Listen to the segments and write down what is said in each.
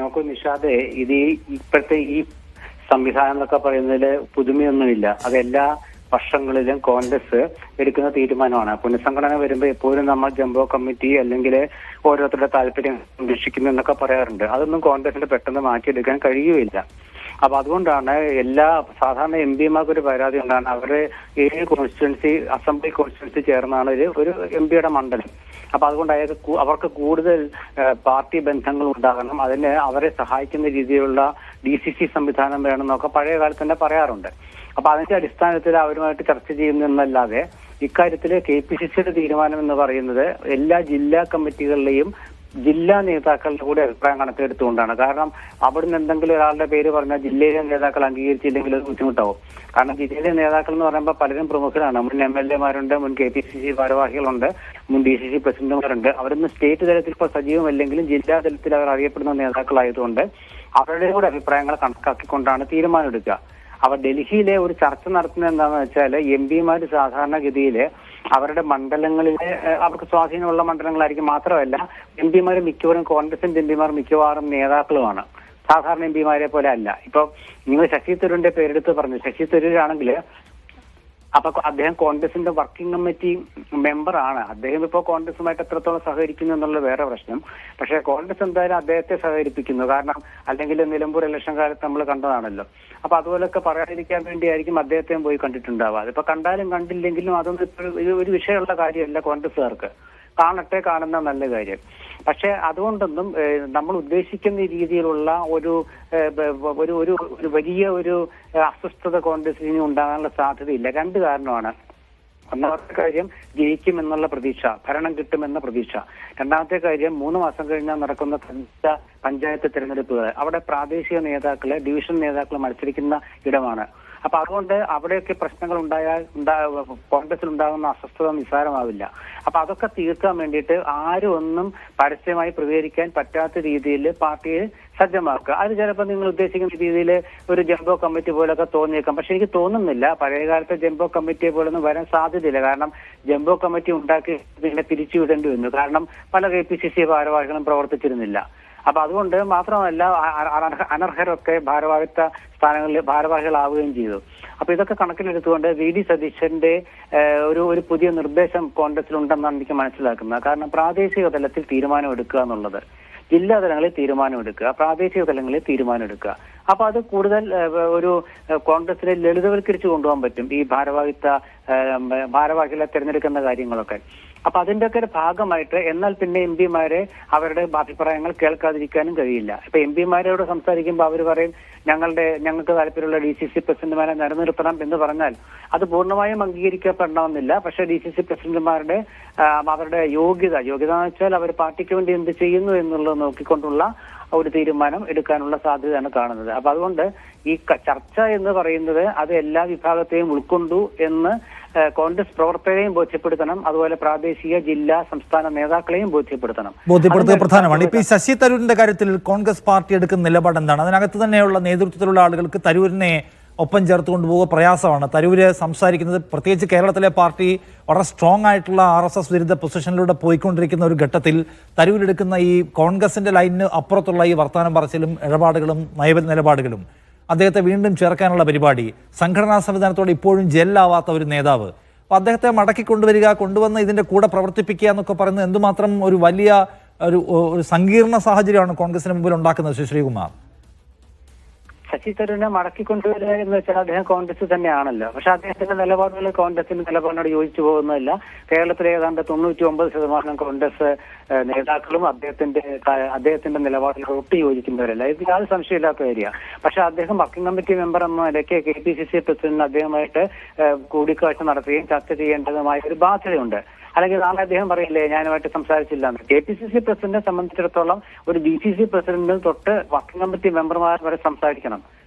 നോക്കൂ നിഷാദെ, ഇത് ഇപ്പോഴത്തെ ഈ സംവിധാനം എന്നൊക്കെ പറയുന്നതിൽ പുതുമയൊന്നുമില്ല. അതെല്ലാ വർഷങ്ങളിലും കോൺഗ്രസ് എടുക്കുന്ന തീരുമാനമാണ്. പുനഃസംഘടന വരുമ്പോൾ എപ്പോഴും നമ്മൾ ജംബോ കമ്മിറ്റി അല്ലെങ്കിൽ ഓരോരുത്തരുടെ താല്പര്യം സംരക്ഷിക്കുന്നു എന്നൊക്കെ പറയാറുണ്ട്. അതൊന്നും കോൺഗ്രസിന് പെട്ടെന്ന് മാറ്റിയെടുക്കാൻ കഴിയുകയില്ല. അപ്പൊ അതുകൊണ്ടാണ് എല്ലാ സാധാരണ എം പിമാർക്ക് ഒരു പരാതി ഉണ്ടാണ്. അവര് 7 കോൺസ്റ്റിറ്റ്യുവൻസി അസംബ്ലി കോൺസ്റ്റിറ്റ്യുവൻസി ചേർന്നാണ് ഒരു എം പിയുടെ മണ്ഡലം. അപ്പൊ അതുകൊണ്ട് അവർക്ക് കൂടുതൽ പാർട്ടി ബന്ധങ്ങൾ ഉണ്ടാകണം, അതിന് അവരെ സഹായിക്കുന്ന രീതിയിലുള്ള DCC സംവിധാനം വേണമെന്നൊക്കെ പഴയ കാലത്ത് തന്നെ പറയാറുണ്ട്. അപ്പൊ അതിന്റെ അടിസ്ഥാനത്തിൽ അവരുമായിട്ട് ചർച്ച ചെയ്യുന്നതല്ലാതെ ഇക്കാര്യത്തിൽ KPCCയുടെ തീരുമാനം എന്ന് പറയുന്നത് എല്ലാ ജില്ലാ കമ്മിറ്റികളിലെയും ജില്ലാ നേതാക്കളുടെ കൂടെ അഭിപ്രായം കണക്കെടുത്തുകൊണ്ടാണ്. കാരണം അവിടുന്ന് എന്തെങ്കിലും ഒരാളുടെ പേര് പറഞ്ഞാൽ ജില്ലയിലെ നേതാക്കൾ അംഗീകരിച്ചില്ലെങ്കിൽ അത് ബുദ്ധിമുട്ടാവും. കാരണം ജില്ലയിലെ നേതാക്കൾ എന്ന് പറയുമ്പോൾ പലരും പ്രമുഖരാണ്. മുൻ MLA മാരുണ്ട്, മുൻ KPCC ഭാരവാഹികളുണ്ട്, മുൻ DCC പ്രസിഡന്റുമാരുണ്ട്. അവരൊന്നും സ്റ്റേറ്റ് തലത്തിൽ ഇപ്പോൾ സജീവമല്ലെങ്കിലും ജില്ലാ തലത്തിൽ അവർ അറിയപ്പെടുന്ന നേതാക്കളായതുകൊണ്ട് അവരുടെ കൂടെ അഭിപ്രായങ്ങൾ കണക്കാക്കിക്കൊണ്ടാണ് തീരുമാനമെടുക്കുക. അപ്പൊ ഡൽഹിയിലെ ഒരു ചർച്ച നടത്തുന്നത് എന്താണെന്ന് വെച്ചാൽ MP-മാർ സാധാരണഗതിയിൽ അവരുടെ മണ്ഡലങ്ങളിലെ അവർക്ക് സ്വാധീനമുള്ള മണ്ഡലങ്ങളായിരിക്കും. മാത്രമല്ല MP-മാർ മിക്കവാറും കോൺഗ്രസിന്റെ MP-മാർ മിക്കവാറും നേതാക്കളുമാണ്, സാധാരണ MP-മാരെ പോലെ അല്ല. ഇപ്പൊ നിങ്ങൾ ശശി തരൂരിന്റെ പേരെടുത്ത് പറഞ്ഞു. ശശി തരൂരാണെങ്കിൽ അപ്പൊ അദ്ദേഹം കോൺഗ്രസിന്റെ വർക്കിംഗ് കമ്മിറ്റി മെമ്പറാണ്. അദ്ദേഹം ഇപ്പോൾ കോൺഗ്രസുമായിട്ട് എത്രത്തോളം സഹകരിക്കുന്നു എന്നുള്ള വേറെ പ്രശ്നം. പക്ഷേ കോൺഗ്രസ് എന്തായാലും അദ്ദേഹത്തെ സഹകരിപ്പിക്കുന്നു. കാരണം അല്ലെങ്കിൽ നിലമ്പൂർ ഇലക്ഷൻ കാലത്ത് നമ്മൾ കണ്ടതാണല്ലോ. അപ്പൊ അതുപോലൊക്കെ പറയാതിരിക്കാൻ വേണ്ടിയായിരിക്കും അദ്ദേഹത്തെയും പോയി കണ്ടിട്ടുണ്ടാവുക. അതിപ്പോ കണ്ടാലും കണ്ടില്ലെങ്കിലും അതൊന്നും ഇപ്പോൾ ഒരു വിഷയമുള്ള കാര്യമല്ല കോൺഗ്രസുകാർക്ക്. കാണട്ടെ, കാണുന്ന നല്ല കാര്യം. പക്ഷെ അതുകൊണ്ടൊന്നും നമ്മൾ ഉദ്ദേശിക്കുന്ന രീതിയിലുള്ള ഒരു വലിയ ഒരു അസ്വസ്ഥത കോൺഗ്രസിന് ഉണ്ടാകാനുള്ള സാധ്യതയില്ല. 2 കാരണമാണ്. ഒന്നാമത്തെ കാര്യം ജയിക്കുമെന്നുള്ള പ്രതീക്ഷ, ഭരണം കിട്ടുമെന്ന പ്രതീക്ഷ. രണ്ടാമത്തെ കാര്യം 3 മാസം കഴിഞ്ഞാൽ നടക്കുന്ന പഞ്ചായത്ത് തിരഞ്ഞെടുപ്പുകൾ. അവിടെ പ്രാദേശിക നേതാക്കള്, ഡിവിഷൻ നേതാക്കൾ മത്സരിക്കുന്ന ഇടമാണ്. അപ്പൊ അതുകൊണ്ട് അവിടെയൊക്കെ പ്രശ്നങ്ങൾ ഉണ്ടായാൽ കോൺഗ്രസിൽ ഉണ്ടാകുന്ന അസ്വസ്ഥത നിസ്സാരമാവില്ല. അപ്പൊ അതൊക്കെ തീർക്കാൻ വേണ്ടിയിട്ട് ആരും ഒന്നും പരസ്യമായി പ്രതികരിക്കാൻ പറ്റാത്ത രീതിയിൽ പാർട്ടിയെ സജ്ജമാക്കുക. അത് ചിലപ്പോൾ നിങ്ങൾ ഉദ്ദേശിക്കുന്ന രീതിയിൽ ഒരു ജംബോ കമ്മിറ്റി പോലൊക്കെ തോന്നിയേക്കാം. പക്ഷെ എനിക്ക് തോന്നുന്നില്ല പഴയകാലത്തെ ജംബോ കമ്മിറ്റിയെ പോലൊന്നും വരാൻ സാധ്യതയില്ല. കാരണം ജംബോ കമ്മിറ്റി ഉണ്ടാക്കി പിന്നെ പിരിച്ചുവിടേണ്ടി വന്നു. കാരണം പല KPCC ഭാരവാഹികളും പ്രവർത്തിച്ചിരുന്നില്ല. അപ്പൊ അതുകൊണ്ട് മാത്രമല്ല അനർഹരൊക്കെ ഭാരവാഹിത്വ സ്ഥാനങ്ങളിൽ ഭാരവാഹികളാവുകയും ചെയ്തു. അപ്പൊ ഇതൊക്കെ കണക്കിലെടുത്തുകൊണ്ട് VD സതീശന്റെ ഒരു പുതിയ നിർദ്ദേശം കോൺഗ്രസിലുണ്ടെന്നാണ് എനിക്ക് മനസ്സിലാക്കുന്നത്. കാരണം പ്രാദേശിക തലത്തിൽ തീരുമാനം എടുക്കുക എന്നുള്ളത്, ജില്ലാ തലങ്ങളിൽ തീരുമാനമെടുക്കുക, പ്രാദേശിക തലങ്ങളിൽ തീരുമാനമെടുക്കുക. അപ്പൊ അത് കൂടുതൽ ഒരു കോൺഗ്രസിനെ ലളിതവൽക്കരിച്ചു കൊണ്ടുപോകാൻ പറ്റും ഈ ഭാരവാഹികളെ തിരഞ്ഞെടുക്കുന്ന കാര്യങ്ങളൊക്കെ. അപ്പൊ അതിന്റെയൊക്കെ ഒരു ഭാഗമായിട്ട് എന്നാൽ പിന്നെ MP-മാരെ അവരുടെ അഭിപ്രായങ്ങൾ കേൾക്കാതിരിക്കാനും കഴിയില്ല. ഇപ്പൊ MP-മാരോട് സംസാരിക്കുമ്പോൾ അവർ പറയും ഞങ്ങൾക്ക് താല്പര്യമുള്ള DCC പ്രസിഡന്റുമാരെ നിലനിർത്തണം എന്ന് പറഞ്ഞാൽ അത് പൂർണ്ണമായും അംഗീകരിക്കപ്പെടണമെന്നില്ല. പക്ഷെ DCC പ്രസിഡന്റുമാരുടെ അവരുടെ യോഗ്യത എന്ന് വെച്ചാൽ അവർ പാർട്ടിക്ക് വേണ്ടി എന്ത് ചെയ്യുന്നു എന്നുള്ളത് നോക്കിക്കൊണ്ടുള്ള ഒരു തീരുമാനം എടുക്കാനുള്ള സാധ്യതയാണ് കാണുന്നത്. അപ്പൊ അതുകൊണ്ട് ഈ ചർച്ച എന്ന് പറയുന്നത് അത് എല്ലാ വിഭാഗത്തെയും ഉൾക്കൊണ്ടു എന്ന് കോൺഗ്രസ് പ്രവർത്തകരെയും ബോധ്യപ്പെടുത്തണം. അതുപോലെ പ്രാദേശിക ജില്ലാ സംസ്ഥാന നേതാക്കളെയും ബോധ്യപ്പെടുത്തുക പ്രധാനമാണ്. ഇപ്പൊ ഈ ശശി തരൂരിന്റെ കാര്യത്തിൽ കോൺഗ്രസ് പാർട്ടി എടുക്കുന്ന നിലപാട് എന്താണ്? അതിനകത്ത് തന്നെയുള്ള നേതൃത്വത്തിലുള്ള ആളുകൾക്ക് തരൂരിനെ ഒപ്പം ചേർത്ത് കൊണ്ടുപോകുക പ്രയാസമാണ്. തരൂര് സംസാരിക്കുന്നത് പ്രത്യേകിച്ച് കേരളത്തിലെ പാർട്ടി വളരെ സ്ട്രോങ് ആയിട്ടുള്ള RSS വിരുദ്ധ പൊസിഷനിലൂടെ പോയിക്കൊണ്ടിരിക്കുന്ന ഒരു ഘട്ടത്തിൽ തരൂരെടുക്കുന്ന ഈ കോൺഗ്രസിന്റെ ലൈനിന് അപ്പുറത്തുള്ള ഈ വർത്തമാനം പറച്ചിലും ഇടപാടുകളും നിലപാടുകളും അദ്ദേഹത്തെ വീണ്ടും ചേർക്കാനുള്ള പരിപാടി, സംഘടനാ സംവിധാനത്തോട് ഇപ്പോഴും ജെല്ലാവാത്ത ഒരു നേതാവ്, അപ്പോൾ അദ്ദേഹത്തെ മടക്കി കൊണ്ടുവന്ന് ഇതിന്റെ കൂടെ പ്രവർത്തിപ്പിക്കുക എന്നൊക്കെ പറയുന്നത് എന്തുമാത്രം ഒരു വലിയ ഒരു സങ്കീർണ സാഹചര്യമാണ് കോൺഗ്രസിന് മുമ്പിൽ ഉണ്ടാക്കുന്നത് ശ്രീകുമാർ? ശശി തരൂരിനെ മടക്കിക്കൊണ്ടുവരിക എന്ന് വെച്ചാൽ അദ്ദേഹം കോൺഗ്രസ് തന്നെയാണല്ലോ. പക്ഷെ അദ്ദേഹത്തിന്റെ നിലപാടുകൾ കോൺഗ്രസിന്റെ നിലപാടിനോട് യോജിച്ചു പോകുന്നതല്ല. കേരളത്തിലെ ഏതാണ്ട് 99% കോൺഗ്രസ് നേതാക്കളും അദ്ദേഹത്തിന്റെ നിലപാടുകളോട് ഒട്ടി യോജിക്കുന്നവരല്ല. ഇത് യാതൊരു സംശയമില്ലാത്ത കാര്യ. പക്ഷെ അദ്ദേഹം വർക്കിംഗ് കമ്മിറ്റി മെമ്പർ എന്ന നിലയ്ക്ക് KPCC പ്രസിഡന്റ് അദ്ദേഹമായിട്ട് കൂടിക്കാഴ്ച നടത്തുകയും ചർച്ച ചെയ്യേണ്ടതുമായ ഒരു ബാധ്യതയുണ്ട്. അല്ലെങ്കിൽ നാളെ അദ്ദേഹം പറയില്ലേ ഞാനുമായിട്ട് സംസാരിച്ചില്ല എന്ന്. KPCC പ്രസിഡന്റിനെ സംബന്ധിച്ചിടത്തോളം ഒരു DCC പ്രസിഡന്റിന് തൊട്ട് വർക്കിംഗ് കമ്മിറ്റി മെമ്പർമാർ വരെ സംസാരിക്കണം.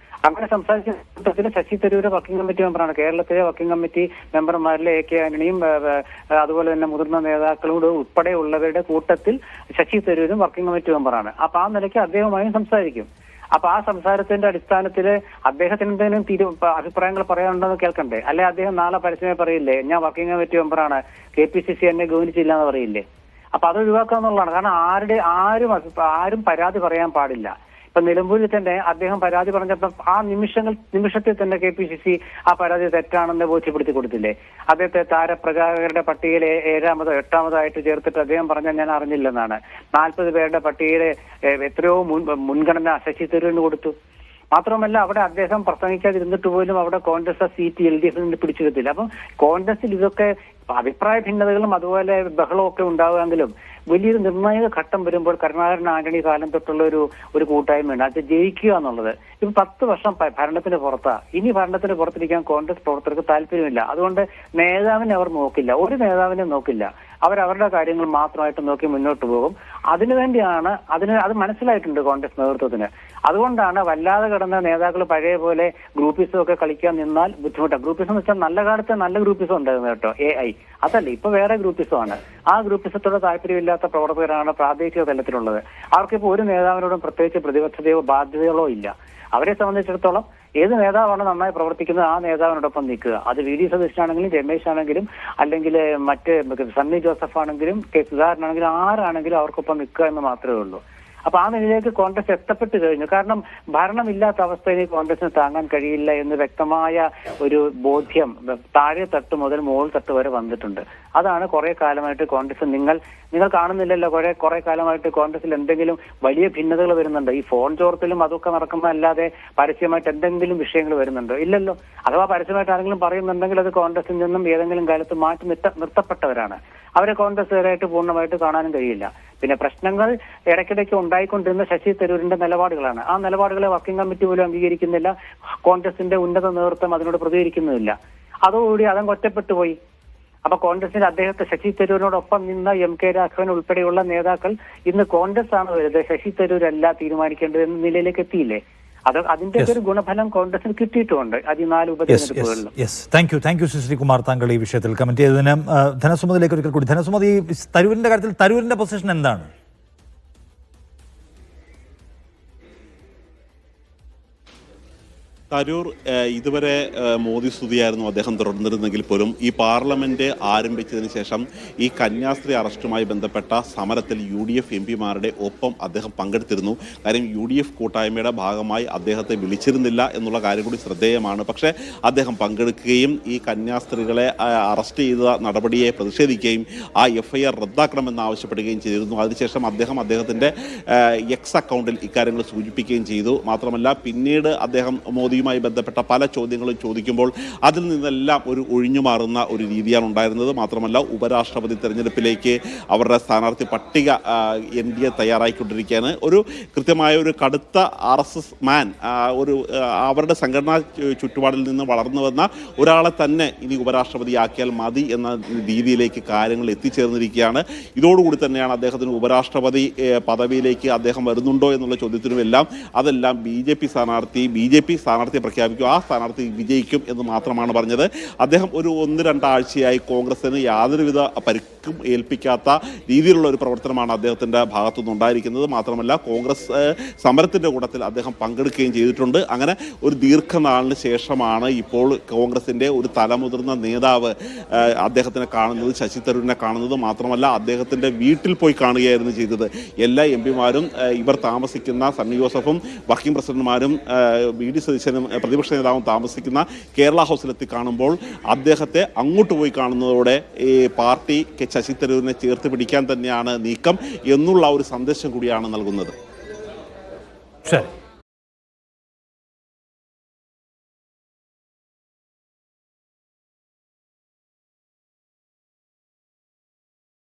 അങ്ങനെ സംസാരിക്കുന്ന കൂട്ടത്തിൽ ശശി തരൂര് വർക്കിംഗ് കമ്മിറ്റി മെമ്പറാണ്. കേരളത്തിലെ വർക്കിംഗ് കമ്മിറ്റി മെമ്പർമാരിലെ AK ആന്റണിയും അതുപോലെ തന്നെ മുതിർന്ന നേതാക്കളോട് ഉൾപ്പെടെയുള്ളവരുടെ കൂട്ടത്തിൽ ശശി തരൂരും വർക്കിംഗ് കമ്മിറ്റി മെമ്പറാണ്. അപ്പൊ ആ നിലയ്ക്ക് അദ്ദേഹവുമായും സംസാരിക്കും. അപ്പൊ ആ സംസാരത്തിന്റെ അടിസ്ഥാനത്തിൽ അദ്ദേഹത്തിന് എന്തെങ്കിലും അഭിപ്രായങ്ങൾ പറയാനുണ്ടെന്ന് കേൾക്കണ്ടേ? അല്ലെ അദ്ദേഹം നാളെ പരസ്യമായി പറയില്ലേ ഞാൻ വർക്കിംഗ് കമ്മിറ്റി മെമ്പറാണ്, KPCC എന്നെ ഗൗനിച്ചില്ല എന്ന് പറയില്ലേ? അപ്പൊ അത് ഒഴിവാക്കുക എന്നുള്ളതാണ്. കാരണം ആരും പരാതി പറയാൻ പാടില്ല. ഇപ്പൊ നിലമ്പൂരിൽ തന്നെ അദ്ദേഹം പരാതി പറഞ്ഞപ്പോൾ ആ നിമിഷത്തിൽ തന്നെ KPCC ആ പരാതി തെറ്റാണെന്ന് ബോധ്യപ്പെടുത്തി കൊടുത്തില്ലേ? അദ്ദേഹത്തെ താരപ്രചാരകരുടെ പട്ടികയിൽ 7-മോ 8-മോ ആയിട്ട് ചേർത്തിട്ട് അദ്ദേഹം പറഞ്ഞാൽ ഞാൻ അറിഞ്ഞില്ലെന്നാണ്. 40 പേരുടെ പട്ടികയിൽ എത്രയോ മുൻഗണന ശശി തരൂരിന് കൊടുത്തു. മാത്രമല്ല അവിടെ അദ്ദേഹം പ്രസംഗിക്കാതിരുന്നിട്ട് പോലും അവിടെ കോൺഗ്രസ് സീറ്റ് LDF പിടിച്ചെടുത്തില്ല. അപ്പം കോൺഗ്രസിൽ ഇതൊക്കെ അഭിപ്രായ ഭിന്നതകളും അതുപോലെ ബഹളവും ഒക്കെ ഉണ്ടാവുമെങ്കിലും വലിയൊരു നിർണായക ഘട്ടം വരുമ്പോൾ കരുണാകരൻ ആന്റണി കാലം തൊട്ടുള്ള ഒരു കൂട്ടായ്മയാണ് അത് ജയിക്കുക എന്നുള്ളത്. ഇപ്പൊ 10 വർഷം ഭരണത്തിന് പുറത്താ. ഇനി ഭരണത്തിന് പുറത്തിരിക്കാൻ കോൺഗ്രസ് പ്രവർത്തകർക്ക് താല്പര്യമില്ല. അതുകൊണ്ട് നേതാവിനെ അവർ നോക്കില്ല, ഒരു നേതാവിനെ നോക്കില്ല. അവരവരുടെ കാര്യങ്ങൾ മാത്രമായിട്ട് നോക്കി മുന്നോട്ട് പോകും. അതിനുവേണ്ടിയാണ് അത് മനസ്സിലായിട്ടുണ്ട് കോൺഗ്രസ് നേതൃത്വത്തിന്. അതുകൊണ്ടാണ് വല്ലാതെ കിടന്ന നേതാക്കൾ പഴയ പോലെ ഗ്രൂപ്പിസം ഒക്കെ കളിക്കാൻ നിന്നാൽ ബുദ്ധിമുട്ടാണ്. ഗ്രൂപ്പിസം എന്ന് വെച്ചാൽ നല്ല കാലത്ത് നല്ല ഗ്രൂപ്പിസം ഉണ്ടായിരുന്നു കേട്ടോ, AI. അതല്ല, ഇപ്പൊ വേറെ ഗ്രൂപ്പിസമാണ്. ആ ഗ്രൂപ്പിസത്തോട് താല്പര്യമില്ലാത്ത പ്രവർത്തകരാണ് പ്രാദേശിക തലത്തിലുള്ളത്. അവർക്കിപ്പോ ഒരു നേതാവിനോടും പ്രത്യേകിച്ച് പ്രതിബദ്ധതയോ ബാധ്യതകളോ ഇല്ല. അവരെ സംബന്ധിച്ചിടത്തോളം ഏത് നേതാവാണ് നന്നായി പ്രവർത്തിക്കുന്നത് ആ നേതാവിനോടൊപ്പം നിൽക്കുക. അത് VD സതീശനാണെങ്കിലും രമേശ് ആണെങ്കിലും അല്ലെങ്കിൽ മറ്റ് സണ്ണി ജോസഫ് ആണെങ്കിലും K സുധാകരനാണെങ്കിലും ആരാണെങ്കിലും അവർക്കൊപ്പം നിൽക്കുക എന്ന് മാത്രമേ ഉള്ളൂ. അപ്പൊ ആ നിലയിലേക്ക് കോൺഗ്രസ് എത്തപ്പെട്ട് കഴിഞ്ഞു. കാരണം ഭരണമില്ലാത്ത അവസ്ഥയിൽ കോൺഗ്രസിന് താങ്ങാൻ കഴിയില്ല എന്ന് വ്യക്തമായ ഒരു ബോധ്യം താഴെ തട്ട് മുതൽ മുകൾ തട്ട് വരെ വന്നിട്ടുണ്ട്. അതാണ് കുറെ കാലമായിട്ട് കോൺഗ്രസ് നിങ്ങൾ കാണുന്നില്ലല്ലോ. കുറെ കാലമായിട്ട് കോൺഗ്രസിൽ എന്തെങ്കിലും വലിയ ഭിന്നതകൾ വരുന്നുണ്ടോ? ഈ ഫോൺ ചോർത്തിലും അതൊക്കെ നടക്കുന്നതല്ലാതെ പരസ്യമായിട്ട് എന്തെങ്കിലും വിഷയങ്ങൾ വരുന്നുണ്ടോ? ഇല്ലല്ലോ. അഥവാ പരസ്യമായിട്ട് ആരെങ്കിലും പറയുന്നുണ്ടെങ്കിൽ അത് കോൺഗ്രസിൽ നിന്നും ഏതെങ്കിലും കാലത്ത് മാറ്റി നിർത്തപ്പെട്ടവരാണ്. അവരെ കോൺഗ്രസുകാരായിട്ട് പൂർണ്ണമായിട്ട് കാണാനും കഴിയില്ല. പിന്നെ പ്രശ്നങ്ങൾ ഇടയ്ക്കിടയ്ക്ക് ഉണ്ടായിക്കൊണ്ടിരുന്ന ശശി തരൂരിന്റെ നിലപാടുകളാണ്. ആ നിലപാടുകളെ വർക്കിംഗ് കമ്മിറ്റി പോലും അംഗീകരിക്കുന്നില്ല. കോൺഗ്രസിന്റെ ഉന്നത നേതൃത്വം അതിനോട് പ്രതികരിക്കുന്നുമില്ല. അതോടുകൂടി അതങ്ങ് ഒറ്റപ്പെട്ടു പോയി. അപ്പൊ കോൺഗ്രസിൽ അദ്ദേഹത്തെ ശശി തരൂരിനോടൊപ്പം നിന്ന MK രാഘവൻ ഉൾപ്പെടെയുള്ള നേതാക്കൾ ഇന്ന് കോൺഗ്രസ് ആണ് വരുന്നത്, ശശി തരൂരല്ല തീരുമാനിക്കേണ്ടത് എന്ന നിലയിലേക്ക് എത്തിയില്ലേ? അതിന്റെ ഒരു ഗുണഫലം കോൺഗ്രസിന് കിട്ടിയിട്ടുമുണ്ട് 14 ഉപതെരഞ്ഞെടുപ്പുകളിലും. താങ്ക് യു ശ്രീകുമാർ, താങ്കൾ ഈ വിഷയത്തിൽ കമന്റ് ചെയ്തതിന്. ധനസുമതിയിലേക്ക് ഒരിക്കൽ കൂടി. ധനസുമതി, തരൂരിന്റെ കാര്യത്തിൽ തരൂരിന്റെ പൊസിഷൻ എന്താണ്? തരൂർ ഇതുവരെ മോദി സ്തുതിയായിരുന്നു അദ്ദേഹം തുടർന്നിരുന്നെങ്കിൽ പോലും ഈ പാർലമെന്റ് ആരംഭിച്ചതിന് ശേഷം ഈ കന്യാസ്ത്രീ അറസ്റ്റുമായി ബന്ധപ്പെട്ട സമരത്തിൽ UDF MPമാരുടെ ഒപ്പം അദ്ദേഹം പങ്കെടുത്തിരുന്നു. കാര്യം UDF കൂട്ടായ്മയുടെ ഭാഗമായി അദ്ദേഹത്തെ വിളിച്ചിരുന്നില്ല എന്നുള്ള കാര്യം കൂടി ശ്രദ്ധേയമാണ്. പക്ഷേ അദ്ദേഹം പങ്കെടുക്കുകയും ഈ കന്യാസ്ത്രീകളെ അറസ്റ്റ് ചെയ്ത നടപടിയെ പ്രതിഷേധിക്കുകയും ആ FIR റദ്ദാക്കണമെന്ന് ആവശ്യപ്പെടുകയും ചെയ്തിരുന്നു. അതിനുശേഷം അദ്ദേഹത്തിൻ്റെ X അക്കൗണ്ടിൽ ഇക്കാര്യങ്ങൾ സൂചിപ്പിക്കുകയും ചെയ്തു. മാത്രമല്ല പിന്നീട് അദ്ദേഹം മോദിയുമായി ബന്ധപ്പെട്ട പല ചോദ്യങ്ങളും ചോദിക്കുമ്പോൾ അതിൽ നിന്നെല്ലാം ഒരു ഒഴിഞ്ഞുമാറുന്ന ഒരു രീതിയാണ് ഉണ്ടായിരുന്നത്. മാത്രമല്ല ഉപരാഷ്ട്രപതി തെരഞ്ഞെടുപ്പിലേക്ക് അവരുടെ സ്ഥാനാർത്ഥി പട്ടിക NDA തയ്യാറായിക്കൊണ്ടിരിക്കുകയാണ്. ഒരു കൃത്യമായ ഒരു കടുത്ത RSS മാൻ, അവരുടെ സംഘടനാ ചുറ്റുപാടിൽ നിന്ന് വളർന്നു വന്ന ഒരാളെ തന്നെ ഇനി ഉപരാഷ്ട്രപതിയാക്കിയാൽ മതി എന്ന രീതിയിലേക്ക് കാര്യങ്ങൾ എത്തിച്ചേർന്നിരിക്കുകയാണ്. ഇതോടുകൂടി തന്നെയാണ് അദ്ദേഹത്തിന് ഉപരാഷ്ട്രപതി പദവിയിലേക്ക് അദ്ദേഹം വരുന്നുണ്ടോ എന്നുള്ള ചോദ്യത്തിനുമെല്ലാം അതെല്ലാം BJP സ്ഥാനാർത്ഥി പ്രഖ്യാപിക്കും, ആ സ്ഥാനാർത്ഥി വിജയിക്കും എന്ന് മാത്രമാണ് പറഞ്ഞത്. അദ്ദേഹം ഒരു 1-2 ആഴ്ചയായി കോൺഗ്രസിന് യാതൊരുവിധ പരിക്കും ഏൽപ്പിക്കാത്ത രീതിയിലുള്ള ഒരു പ്രവർത്തനമാണ് അദ്ദേഹത്തിൻ്റെ ഭാഗത്തുനിന്ന് ഉണ്ടായിരിക്കുന്നത്. മാത്രമല്ല കോൺഗ്രസ് സമരത്തിൻ്റെ കൂട്ടത്തിൽ അദ്ദേഹം പങ്കെടുക്കുകയും ചെയ്തിട്ടുണ്ട്. അങ്ങനെ ഒരു ദീർഘനാളിന് ശേഷമാണ് ഇപ്പോൾ കോൺഗ്രസിൻ്റെ ഒരു തലമുതിർന്ന നേതാവ് അദ്ദേഹത്തിനെ കാണുന്നത്, ശശി തരൂരിനെ കാണുന്നത്. മാത്രമല്ല അദ്ദേഹത്തിൻ്റെ വീട്ടിൽ പോയി കാണുകയായിരുന്നു ചെയ്തത്. എല്ലാ MPമാരും ഇവർ താമസിക്കുന്ന സണ്ണി ജോസഫും വർക്കിംഗ് പ്രസിഡന്റുമാരും VD സതീശനും പ്രതിപക്ഷ നേതാവും താമസിക്കുന്ന കേരള ഹൗസിലെത്തി കാണുമ്പോൾ അദ്ദേഹത്തെ അങ്ങോട്ട് പോയി കാണുന്നതോടെ ഈ പാർട്ടി ശശി തരൂരിനെ ചേർത്ത് പിടിക്കാൻ തന്നെയാണ് നീക്കം എന്നുള്ള ഒരു സന്ദേശം കൂടിയാണ് നൽകുന്നത്. ശരി.